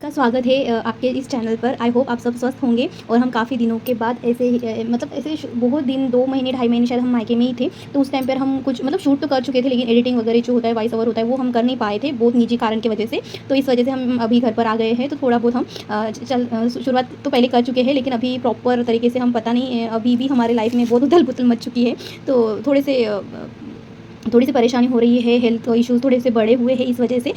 का स्वागत है आपके इस चैनल पर। आई होप आप सब स्वस्थ होंगे। और हम काफ़ी दिनों के बाद ऐसे ही मतलब ऐसे बहुत दिन 2 महीने 2.5 महीने शायद हम मायके में ही थे। तो उस टाइम पर हम कुछ मतलब शूट तो कर चुके थे, लेकिन एडिटिंग वगैरह जो होता है, वॉइस ओवर होता है, वो हम कर नहीं पाए थे बहुत निजी कारण की वजह से। तो इस वजह से हम अभी घर पर आ गए हैं। तो थोड़ा बहुत हम शुरुआत तो पहले कर चुके हैं, लेकिन अभी प्रॉपर तरीके से हम पता नहीं, अभी भी हमारे लाइफ में बहुत उथल पुथल मच चुकी है। तो थोड़ी सी परेशानी हो रही है, हेल्थ इश्यूज़ थोड़े से बड़े हुए हैं इस वजह से।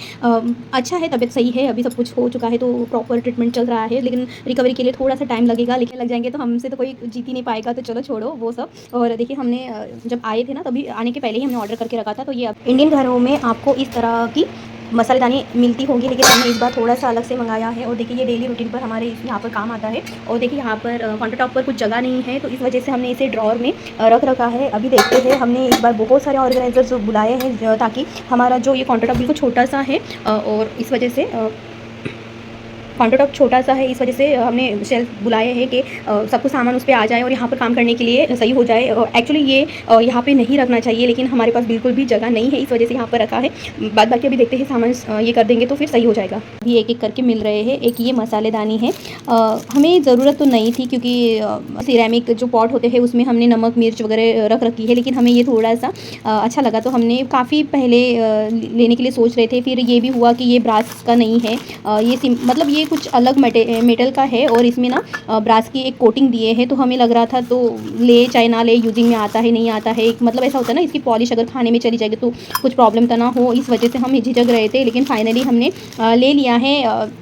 अच्छा है, तबीयत सही है, अभी सब कुछ हो चुका है, तो प्रॉपर ट्रीटमेंट चल रहा है, लेकिन रिकवरी के लिए थोड़ा सा टाइम लगेगा। लेकिन लग जाएंगे तो हमसे तो कोई जीत ही नहीं पाएगा, तो चलो छोड़ो वो सब। और देखिए, हमने जब आए थे ना, तभी आने के पहले ही हमने ऑर्डर करके रखा था। तो ये इंडियन घरों में आपको इस तरह की मसालेदानी मिलती होंगी, लेकिन हमने इस बार थोड़ा सा अलग से मंगाया है। और देखिए, ये डेली रूटीन पर हमारे यहाँ पर काम आता है। और देखिए, यहाँ पर काउंटर टॉप पर कुछ जगह नहीं है, तो इस वजह से हमने इसे ड्रॉर में रख रखा है। अभी देखते हैं, हमने इस बार बहुत सारे ऑर्गेनाइजर्स बुलाए हैं, ताकि हमारा जो ये काउंटर टॉप बिल्कुल छोटा सा है, और इस वजह से काउंटर टॉप छोटा सा है, इस वजह से हमने शेल्फ बुलाए हैं कि सब कुछ सामान उस पे आ जाए और यहाँ पर काम करने के लिए सही हो जाए। एक्चुअली ये यहाँ पे नहीं रखना चाहिए, लेकिन हमारे पास बिल्कुल भी जगह नहीं है, इस वजह से यहाँ पर रखा है। बाद बाकी अभी देखते हैं, सामान ये कर देंगे तो फिर सही हो जाएगा। अभी एक एक करके मिल रहे हैं। एक ये मसालेदानी है, हमें ज़रूरत तो नहीं थी, क्योंकि सिरेमिक जो पॉट होते हैं उसमें हमने नमक मिर्च वगैरह रख रखी है, लेकिन हमें ये थोड़ा सा अच्छा लगा, तो हमने काफ़ी पहले लेने के लिए सोच रहे थे। फिर ये भी हुआ कि ये ब्रास का नहीं है, ये मतलब ये कुछ अलग मेटल का है, और इसमें ना ब्रास की एक कोटिंग दिए है। तो हमें लग रहा था, तो ले चाहे ना ले, यूजिंग में आता है नहीं आता है, मतलब ऐसा होता है ना, इसकी पॉलिश अगर खाने में चली जाएगी तो कुछ प्रॉब्लम तो ना हो, इस वजह से हम झिझक रहे थे। लेकिन फाइनली हमने ले लिया है।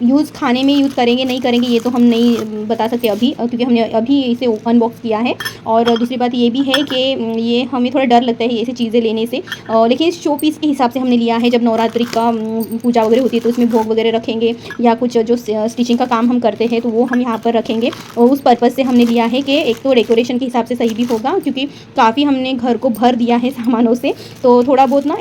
यूज़ खाने में यूज़ करेंगे नहीं करेंगे ये तो हम नहीं बता सकते अभी, क्योंकि हमने अभी इसे अनबॉक्स किया है। और दूसरी बात ये भी है कि ये हमें थोड़ा डर लगता है ऐसी चीज़ें लेने से, लेकिन शो पीस के हिसाब से हमने लिया है। जब नवरात्रि का पूजा वगैरह होती है, तो उसमें भोग वगैरह रखेंगे, या कुछ जो स्टिचिंग का काम हम करते हैं तो वो हम यहाँ पर रखेंगे। और उस पर्पज़ से हमने लिया है कि एक तो डेकोरेशन के हिसाब से सही भी होगा, क्योंकि काफ़ी हमने घर को भर दिया है सामानों से, तो थोड़ा बहुत ना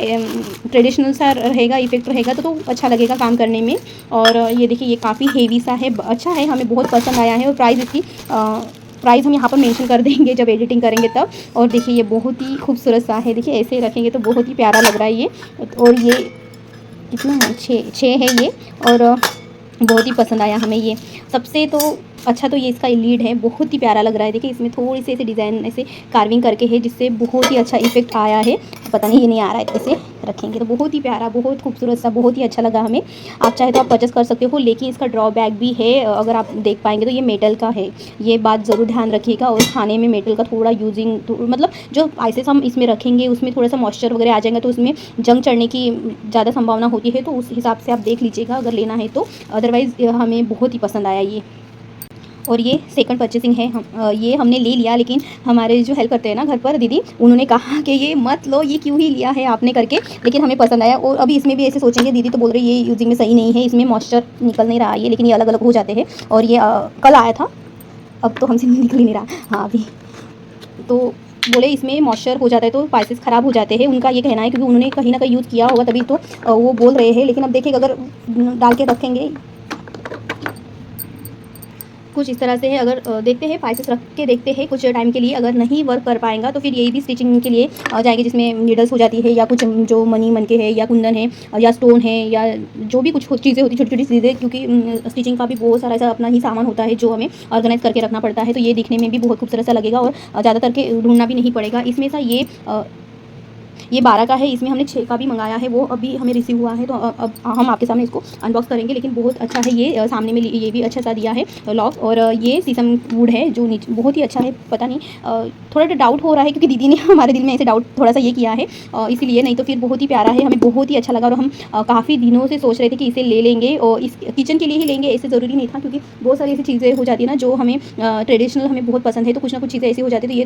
ट्रेडिशनल सा रहेगा, इफेक्ट रहेगा, तो अच्छा लगेगा काम करने में। और ये देखिए, ये काफ़ी हेवी सा है, अच्छा है, हमें बहुत पसंद आया है। और प्राइस हम यहाँ पर मेंशन कर देंगे जब एडिटिंग करेंगे तब। और देखिए, ये बहुत ही खूबसूरत सा है, देखिए ऐसे रखेंगे तो बहुत ही प्यारा लग रहा है ये। और ये कितना है, 6 है ये। और बहुत ही पसंद आया हमें ये। सबसे तो अच्छा तो ये इसका लीड है, बहुत ही प्यारा लग रहा है। देखिए, इसमें थोड़ी सी ऐसे डिज़ाइन ऐसे कार्विंग करके है, जिससे बहुत ही अच्छा इफेक्ट आया है। पता नहीं ये नहीं आ रहा है, ऐसे रखेंगे तो बहुत ही प्यारा, बहुत खूबसूरत सा, बहुत ही अच्छा लगा हमें। आप चाहे तो आप परचेस कर सकते हो, लेकिन इसका ड्रॉबैक भी है, अगर आप देख पाएंगे तो ये मेटल का है, ये बात ज़रूर ध्यान रखिएगा। और खाने में मेटल का थोड़ा यूजिंग मतलब जो आइसेस हम इसमें रखेंगे उसमें थोड़ा सा मॉइस्चर वगैरह आ जाएगा, तो उसमें जंग चढ़ने की ज़्यादा संभावना होती है। तो उस हिसाब से आप देख लीजिएगा अगर लेना है तो। अदरवाइज़ हमें बहुत ही पसंद आया ये। और ये सेकंड परचेसिंग है, ये हमने ले लिया, लेकिन हमारे जो हेल्प करते हैं ना घर पर दीदी, उन्होंने कहा कि ये मत लो, ये क्यों ही लिया है आपने करके, लेकिन हमें पसंद आया। और अभी इसमें भी ऐसे सोचेंगे, दीदी तो बोल रही है ये यूजिंग में सही नहीं है, इसमें मॉइस्चर निकल नहीं रहा है ये, लेकिन ये अलग अलग हो जाते हैं। और ये कल आया था, अब तो हमसे निकल ही नहीं रहा। हाँ, अभी तो बोले इसमें मॉइस्चर हो जाता है तो स्पाइसेस ख़राब हो जाते हैं, उनका ये कहना है, क्योंकि उन्होंने कहीं ना कहीं यूज़ किया होगा तभी तो वो बोल रहे हैं। लेकिन अब देखिए, अगर डाल के रखेंगे कुछ इस तरह से है। अगर देखते हैं, स्पाइसेस रख के देखते हैं कुछ टाइम के लिए, अगर नहीं वर्क कर पाएगा तो फिर यही भी स्टिचिंग के लिए जाएंगे, जिसमें नीडल्स हो जाती है, या कुछ जो मनी मन के है, या कुंदन है, या स्टोन है, या जो भी कुछ चीज़ें होती, छोटी छोटी चीज़ें, क्योंकि स्टिचिंग का भी बहुत सारा ऐसा अपना ही सामान होता है जो हमें ऑर्गेनाइज करके रखना पड़ता है। तो ये दिखने में भी बहुत खूबसूरत सा लगेगा, और ज़्यादातर के ढूंढना भी नहीं पड़ेगा। इसमें सा ये 12 का है, इसमें हमने 6 का भी मंगाया है, वो अभी हमें रिसीव हुआ है। तो अब हम आपके सामने इसको अनबॉक्स करेंगे। लेकिन बहुत अच्छा है ये, सामने में ये भी अच्छा सा दिया है लॉक। और ये शीशम वुड है जो नीचे बहुत ही अच्छा है। पता नहीं, थोड़ा डाउट हो रहा है, क्योंकि दीदी ने हमारे दिल में ऐसे डाउट थोड़ा सा ये किया है, इसीलिए। नहीं तो फिर बहुत ही प्यारा है, हमें बहुत ही अच्छा लगा। और हम काफ़ी दिनों से सोच रहे थे कि इसे ले लेंगे, और इस किचन के लिए ही लेंगे, ऐसे ज़रूरी नहीं था, क्योंकि बहुत सारी ऐसी चीज़ें हो जाती है ना जो हमें ट्रेडिशनल हमें बहुत पसंद है, तो कुछ ना कुछ चीज़ें ऐसी हो जाती है, तो ये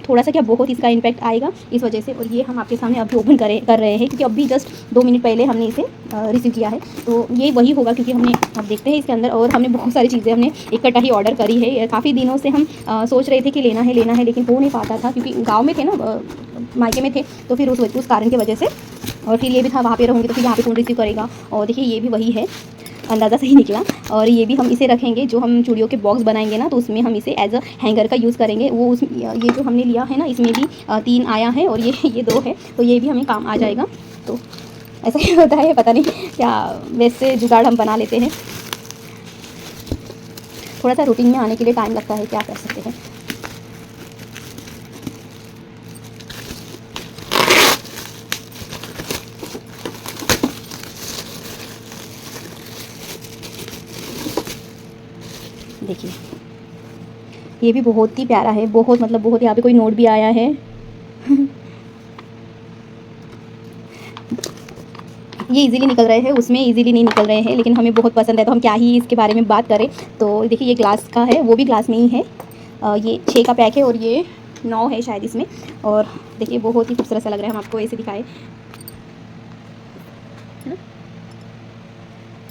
थोड़ा सा क्या बहुत इसका इम्पैक्ट आएगा इस वजह से। और ये हम आपके सामने अभी ओपन कर रहे हैं, क्योंकि अभी जस्ट 2 मिनट पहले हमने इसे रिसीव किया है। तो ये वही होगा, क्योंकि हमने, अब देखते हैं इसके अंदर। और हमने बहुत सारी चीज़ें हमने इकट्ठा ही ऑर्डर करी है। काफ़ी दिनों से हम सोच रहे थे कि लेना है, लेकिन हो नहीं पाता था, क्योंकि गाँव में थे ना, मायके में थे, तो फिर उस कारण की वजह से। और फिर ये भी था, वहाँ पे रहूँगी तो फिर यहाँ पे कौन रिसीव करेगा। और देखिए, ये भी वही है, अंदाज़ा सही निकला। और ये भी हम इसे रखेंगे, जो हम चूड़ियों के बॉक्स बनाएंगे ना, तो उसमें हम इसे एज अ हैंगर का यूज़ करेंगे। वो ये जो हमने लिया है ना, इसमें भी 3 आया है, और ये 2 है, तो ये भी हमें काम आ जाएगा। तो ऐसा ही होता है, पता नहीं क्या वैसे जुगाड़ हम बना लेते हैं। थोड़ा सा रूटीन में आने के लिए टाइम लगता है, क्या कर सकते हैं। देखिए ये भी बहुत ही प्यारा है, बहुत मतलब बहुत, यहाँ पे कोई नोट भी आया है। ये इजीली निकल रहे हैं, उसमें इजीली नहीं निकल रहे हैं, लेकिन हमें बहुत पसंद है तो हम क्या ही इसके बारे में बात करें। तो देखिए ये ग्लास का है, वो भी ग्लास में ही है। ये 6 का पैक है और ये 9 है शायद इसमें। और देखिए बहुत ही खूबसूरत सा लग रहा है, हम आपको ऐसे दिखाए, है ना,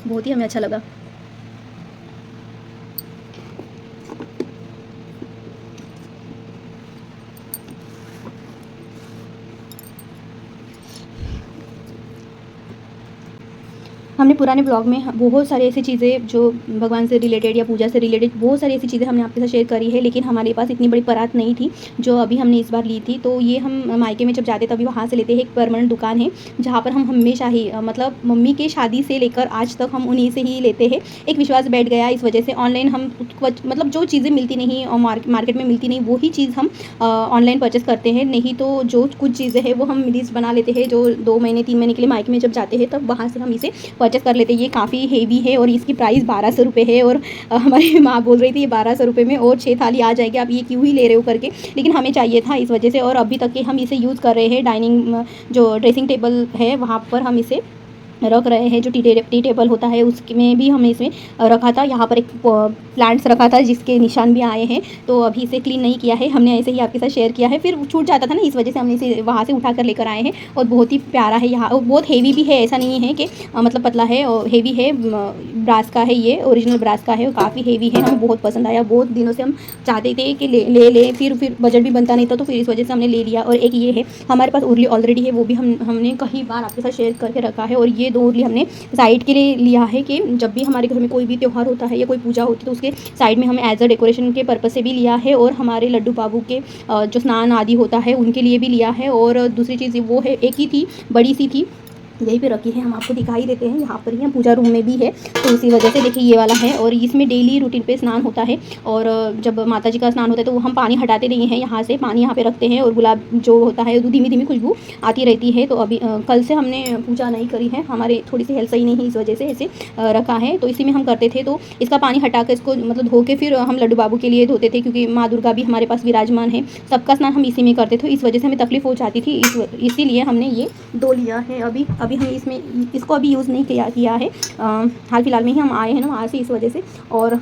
बहुत ही हमें अच्छा लगा। हमने पुराने ब्लॉग में बहुत सारी ऐसी चीज़ें जो भगवान से रिलेटेड या पूजा से रिलेटेड बहुत सारी ऐसी चीज़ें हमने आपके साथ शेयर करी है, लेकिन हमारे पास इतनी बड़ी परात नहीं थी जो अभी हमने इस बार ली थी। तो ये हम मायके में जब जाते तभी वहाँ से लेते हैं। एक परमानेंट दुकान है जहाँ पर हम हमेशा ही मतलब मम्मी के शादी से लेकर आज तक हम उन्हीं से ही लेते हैं। एक विश्वास बैठ गया इस वजह से। ऑनलाइन हम मतलब जो चीज़ें मिलती नहीं और मार्केट में मिलती नहीं वही चीज़ हम ऑनलाइन परचेस करते हैं। नहीं तो जो कुछ चीज़ें हैं वो हम लिस्ट बना लेते हैं, जो 2 महीने 3 महीने के लिए मायके में जब जाते हैं तब वहाँ से हम इसे परचेस कर लेते हैं। ये काफ़ी हेवी है और इसकी प्राइस 1200 रुपये है। और हमारी माँ बोल रही थी ये 1200 रुपये में और 6 थाली आ जाएगी, आप ये क्यों ही ले रहे हो करके, लेकिन हमें चाहिए था इस वजह से। और अभी तक के हम इसे यूज़ कर रहे हैं। डाइनिंग जो ड्रेसिंग टेबल है वहाँ पर हम इसे रख रहे हैं। जो टी टेबल होता है उसमें भी हमने इसमें रखा था। यहाँ पर एक प्लांट्स रखा था जिसके निशान भी आए हैं, तो अभी इसे क्लीन नहीं किया है, हमने ऐसे ही आपके साथ शेयर किया है। फिर छूट जाता था ना, इस वजह से हमने इसे वहाँ से उठा कर लेकर आए हैं। और बहुत ही प्यारा है यहाँ, और बहुत हेवी भी है, ऐसा नहीं है कि मतलब पतला है, और हेवी है। ब्रास का है, ये ओरिजिनल ब्रास का है और काफ़ी हेवी है। हमें बहुत पसंद आया, बहुत दिनों से हम चाहते थे कि ले फिर बजट भी बनता नहीं था, तो फिर इस वजह से हमने ले लिया। और एक ये है हमारे पास उरली ऑलरेडी है, वो भी हमने कई बार आपके साथ शेयर करके रखा है। और ये 2 उरली हमने साइड के लिए लिया है कि जब भी हमारे घर में कोई भी त्यौहार होता है या कोई पूजा होती है तो उसके साइड में हमें एज अ डेकोरेशन के पर्पज़ से भी लिया है। और हमारे लड्डू बाबू के जो स्नान आदि होता है उनके लिए भी लिया है। और दूसरी चीज़ वो है, एक ही थी, बड़ी सी थी, यहीं पे रखी है, हम आपको दिखाई देते हैं, यहाँ पर ही हम पूजा रूम में भी है, तो उसी वजह से देखिए ये वाला है। और इसमें डेली रूटीन पे स्नान होता है। और जब माता जी का स्नान होता है तो हम पानी हटाते नहीं हैं, यहाँ से पानी यहाँ पे रखते हैं। और गुलाब जो होता है धीमी धीमी खुशबू आती रहती है। तो अभी कल से हमने पूजा नहीं करी है, हमारे थोड़ी सी हेल्थ सही नहीं है, इस वजह से ऐसे रखा है। तो इसी में हम करते थे। तो इसका पानी हटा कर इसको मतलब धो के फिर हम लड्डू बाबू के लिए धोते थे, क्योंकि माँ दुर्गा भी हमारे पास विराजमान है, सबका स्नान हम इसी में करते थे। इस वजह से हमें तकलीफ हो जाती थी, इसीलिए हमने ये 2 लिया है। अभी हम इसमें इसको अभी यूज़ नहीं किया है, हाल फिलहाल में ही हम आए हैं ना वहाँ से, इस वजह से। और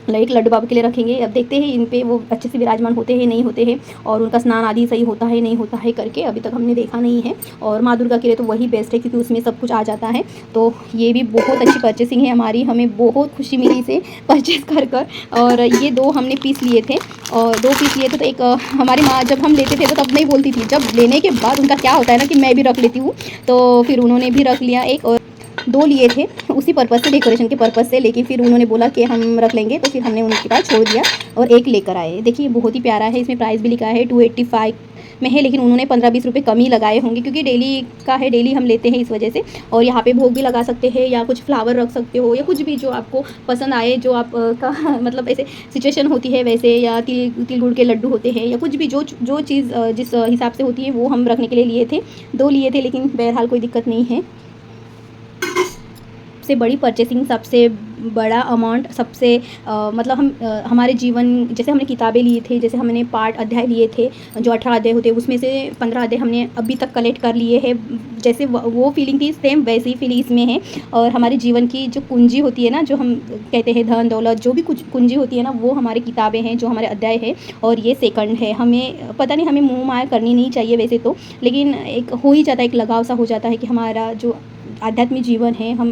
एक लड्डू बाबू के लिए रखेंगे, अब देखते हैं इन पे वो अच्छे से विराजमान होते हैं नहीं होते हैं, और उनका स्नान आदि सही होता है नहीं होता है करके अभी तक हमने देखा नहीं है। और माँ दुर्गा के लिए तो वही बेस्ट है, क्योंकि उसमें सब कुछ आ जाता है। तो ये भी बहुत अच्छी परचेसिंग है हमारी, हमें बहुत खुशी मिली इसे परचेस कर। और ये 2 हमने पीस लिए थे, और 2 पीस लिए थे। तो एक हमारी माँ जब हम लेते थे तो तब नहीं बोलती थी, जब लेने के बाद उनका क्या होता है ना कि मैं भी रख लेती हूँ, तो फिर उन्होंने भी रख लिया एक। और 2 लिए थे उसी पर्पज़ से, डेकोरेशन के पर्पज़ से, लेकिन फिर उन्होंने बोला कि हम रख लेंगे, तो फिर हमने उनके पास छोड़ दिया और एक लेकर आए। देखिए बहुत ही प्यारा है, इसमें प्राइस भी लिखा है 285 में है, लेकिन उन्होंने 15-20 रुपये कम ही लगाए होंगे, क्योंकि डेली का है, डेली हम लेते हैं इस वजह से। और यहाँ पे भोग भी लगा सकते हैं, या कुछ फ्लावर रख सकते हो, या कुछ भी जो आपको पसंद आए, जो आप का मतलब ऐसे सिचुएशन होती है वैसे, या तिल गुड़ के लड्डू होते हैं, या कुछ भी जो चीज़ जिस हिसाब से होती है वो हम रखने के लिए लिए थे। 2 लिए थे, लेकिन बहरहाल कोई दिक्कत नहीं है। सबसे बड़ी परचेसिंग, सबसे बड़ा अमाउंट, सबसे मतलब हम हमारे जीवन, जैसे हमने किताबें लिए थे, जैसे हमने पाठ अध्याय लिए थे, जो 18 अध्याय होते हैं उसमें से 15 अध्याय हमने अभी तक कलेक्ट कर लिए हैं। जैसे वो फीलिंग थी सेम वैसी ही फीलिंग इसमें है। और हमारे जीवन की जो कुंजी होती है ना, जो हम कहते हैं धन दौलत, जो भी कुछ कुंजी होती है ना, वो हमारी किताबें हैं, जो हमारे अध्याय है। और ये सेकंड है, हमें पता नहीं, हमें मोह माया करनी नहीं चाहिए वैसे तो, लेकिन एक हो ही जाता है, एक लगाव सा हो जाता है कि हमारा जो आध्यात्मिक जीवन है, हम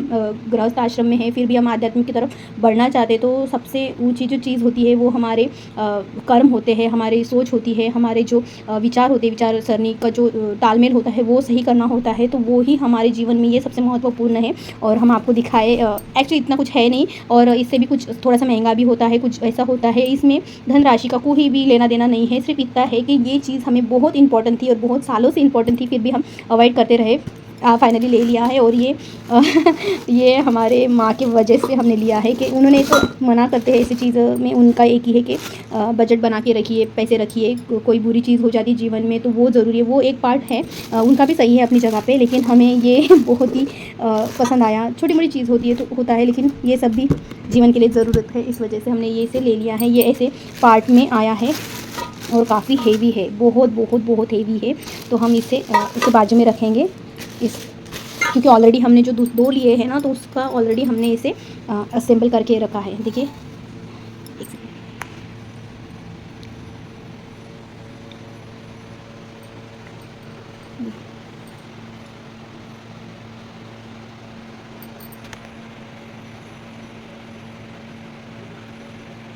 गृहस्थ आश्रम में हैं, फिर भी हम आध्यात्मिक की तरफ बढ़ना चाहते, तो सबसे ऊंची जो चीज़ होती है वो हमारे कर्म होते हैं, हमारी सोच होती है, हमारे जो विचार होते हैं, विचार सरणी का जो तालमेल होता है वो सही करना होता है। तो वो ही हमारे जीवन में ये सबसे महत्वपूर्ण है। और हम आपको दिखाए, एक्चुअली इतना कुछ है नहीं, और इससे भी कुछ थोड़ा सा महंगा भी होता है, कुछ ऐसा होता है। इसमें धनराशि का कोई भी लेना देना नहीं है, सिर्फ इतना है कि ये चीज़ हमें बहुत इंपॉर्टेंट थी और बहुत सालों से इंपॉर्टेंट थी, फिर भी हम अवॉइड करते रहे। फाइनली ले लिया है। और ये ये हमारे माँ की वजह से हमने लिया है कि उन्होंने तो मना करते हैं ऐसी चीज़ में, उनका एक ही है कि बजट बना के रखिए, पैसे रखिए, कोई बुरी चीज़ हो जाती जीवन में तो वो ज़रूरी है, वो एक पार्ट है, उनका भी सही है अपनी जगह पे। लेकिन हमें ये बहुत ही पसंद आया। छोटी मोटी चीज़ होती है तो होता है, लेकिन ये सब भी जीवन के लिए ज़रूरत है, इस वजह से हमने ये इसे ले लिया है। ये ऐसे पार्ट में आया है और काफ़ी हेवी है, बहुत बहुत बहुत हेवी है। तो हम इसे बाजू में रखेंगे इस, क्योंकि ऑलरेडी हमने जो दो लिए हैं ना, तो उसका ऑलरेडी हमने इसे असेंबल करके रखा है। देखिए,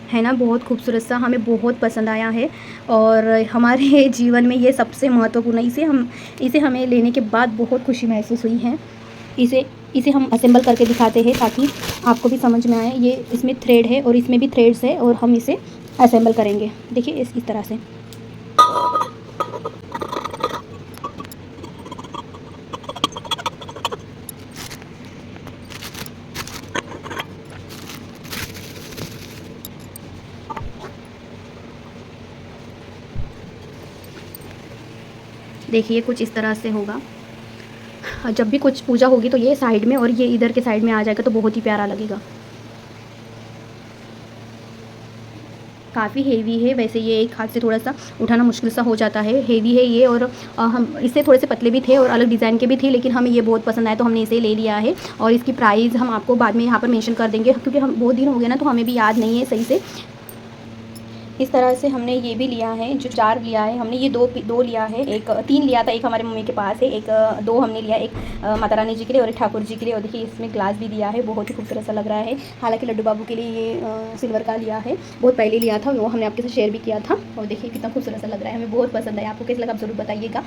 है ना, बहुत खूबसूरत सा, हमें बहुत पसंद आया है। और हमारे जीवन में ये सबसे महत्वपूर्ण है। इसे हमें लेने के बाद बहुत खुशी महसूस हुई है। इसे इसे हम असेंबल करके दिखाते हैं ताकि आपको भी समझ में आए। ये इसमें थ्रेड है और इसमें भी थ्रेड्स है, और हम इसे असेंबल करेंगे। देखिए इस तरह से। देखिए कुछ इस तरह से होगा। जब भी कुछ पूजा होगी तो ये साइड में और ये इधर के साइड में आ जाएगा तो बहुत ही प्यारा लगेगा। काफ़ी हेवी है, वैसे ये एक हाथ से थोड़ा सा उठाना मुश्किल सा हो जाता है, हेवी है ये। और हम इससे थोड़े से पतले भी थे और अलग डिज़ाइन के भी थे, लेकिन हमें ये बहुत पसंद आया तो हमने इसे ले लिया है। और इसकी प्राइस हम आपको बाद में यहाँ पर मेंशन कर देंगे, क्योंकि हम बहुत दिन हो गए ना, तो हमें भी याद नहीं है सही से। इस तरह से हमने ये भी लिया है, जो 4 लिया है हमने, ये दो लिया है, एक 3 लिया था, एक हमारे मम्मी के पास है, एक 2 हमने लिया, एक माता रानी जी के लिए और एक ठाकुर जी के लिए। और देखिए इसमें ग्लास भी दिया है, बहुत ही खूबसूरत सा लग रहा है। हालांकि लड्डू बाबू के लिए ये सिल्वर का लिया है, बहुत पहले लिया था, वो हमने आपके साथ शेयर भी किया था। और देखिए कितना खूबसूरत सा लग रहा है, हमें बहुत पसंद है। आपको कैसा लगा आप ज़रूर बताइएगा।